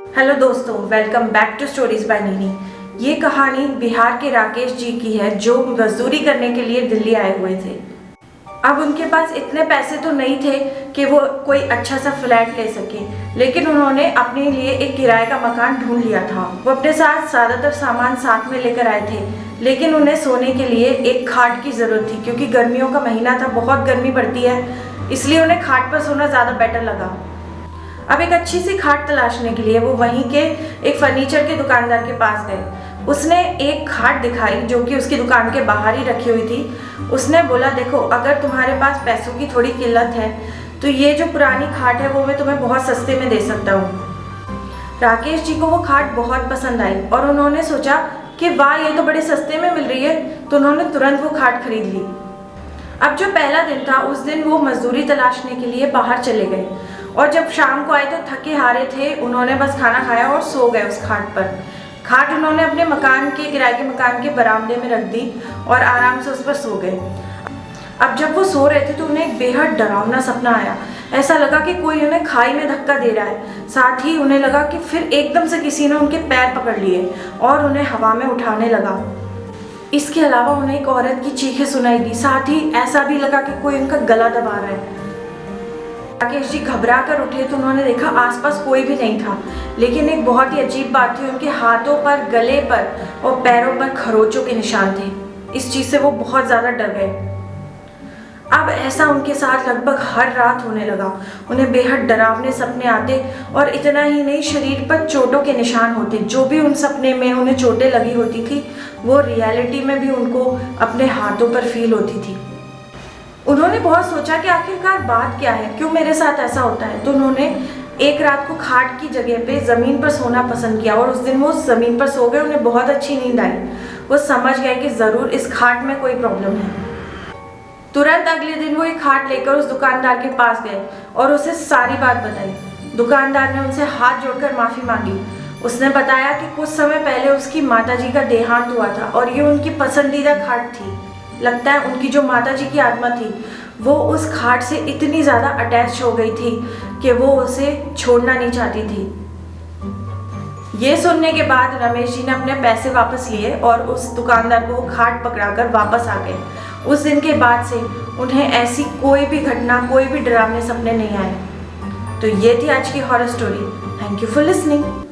Hello दोस्तों, welcome back to stories by Nini. ये कहानी बिहार के राकेश जी की है जो मजदूरी करने के लिए दिल्ली आए हुए थे। अब उनके पास इतने पैसे तो नहीं थे कि वो कोई अच्छा सा फ्लैट ले सके, लेकिन उन्होंने अपने लिए एक किराए का मकान ढूंढ लिया था। वो अपने साथ ज़्यादातर सामान साथ में लेकर आए थे, लेकिन उन्हें सोने के लिए एक खाट की ज़रूरत थी क्योंकि गर्मियों का महीना था, बहुत गर्मी पड़ती है, इसलिए उन्हें खाट पर सोना ज़्यादा बेटर लगा। अब एक अच्छी सी खाट तलाशने के लिए वो वहीं के एक फर्नीचर के दुकानदार के पास गए। उसने एक खाट दिखाई जो कि उसकी दुकान के बाहर ही रखी हुई थी। उसने बोला, देखो, अगर तुम्हारे पास पैसों की थोड़ी किल्लत है तो ये जो पुरानी खाट है वो मैं तुम्हें बहुत सस्ते में दे सकता हूँ। राकेश जी को वो खाट बहुत पसंद आई और उन्होंने सोचा कि वाह, ये तो बड़े सस्ते में मिल रही है, तो उन्होंने तुरंत वो खाट खरीद ली। अब जो पहला दिन था उस दिन वो मजदूरी तलाशने के लिए बाहर चले गए और जब शाम को आए तो थके हारे थे। उन्होंने बस खाना खाया और सो गए उस खाट पर। खाट उन्होंने अपने मकान के किराए के मकान के बरामदे में रख दी और आराम से उस पर सो गए। अब जब वो सो रहे थे तो उन्हें एक बेहद डरावना सपना आया। ऐसा लगा कि कोई उन्हें खाई में धक्का दे रहा है। साथ ही उन्हें लगा कि फिर एकदम से किसी ने उनके पैर पकड़ लिए और उन्हें हवा में उठाने लगा। इसके अलावा उन्हें एक औरत की चीखें सुनाई दी। साथ ही ऐसा भी लगा कि कोई उनका गला दबा रहा है। राकेश जी घबरा कर उठे तो उन्होंने देखा आसपास कोई भी नहीं था, लेकिन एक बहुत ही अजीब बात थी, उनके हाथों पर, गले पर और पैरों पर खरोचों के निशान थे। इस चीज से वो बहुत ज्यादा डर गए। अब ऐसा उनके साथ लगभग हर रात होने लगा। उन्हें बेहद डरावने सपने आते और इतना ही नहीं, शरीर पर चोटों के निशान होते। जो भी उन सपने में उन्हें चोटें लगी होती थी वो रियलिटी में भी उनको अपने हाथों पर फील होती थी। उन्होंने बहुत सोचा कि आखिरकार बात क्या है, क्यों मेरे साथ ऐसा होता है। तो उन्होंने एक रात को खाट की जगह पे ज़मीन पर सोना पसंद किया और उस दिन वो ज़मीन पर सो गए। उन्हें बहुत अच्छी नींद आई। वो समझ गए कि ज़रूर इस खाट में कोई प्रॉब्लम है। तुरंत अगले दिन वो एक खाट लेकर उस दुकानदार के पास गए और उसे सारी बात बताई। दुकानदार ने उनसे हाथ जोड़कर माफ़ी मांगी। उसने बताया कि कुछ समय पहले उसकी माताजी का देहांत हुआ था और ये उनकी पसंदीदा खाट थी। लगता है उनकी जो माताजी की आत्मा थी वो उस खाट से इतनी ज़्यादा अटैच हो गई थी कि वो उसे छोड़ना नहीं चाहती थी। ये सुनने के बाद रमेश जी ने अपने पैसे वापस लिए और उस दुकानदार को खाट पकड़ाकर वापस आ गए। उस दिन के बाद से उन्हें ऐसी कोई भी घटना, कोई भी डरावने सपने नहीं आए। तो ये थी आज की horror story. Thank you for listening.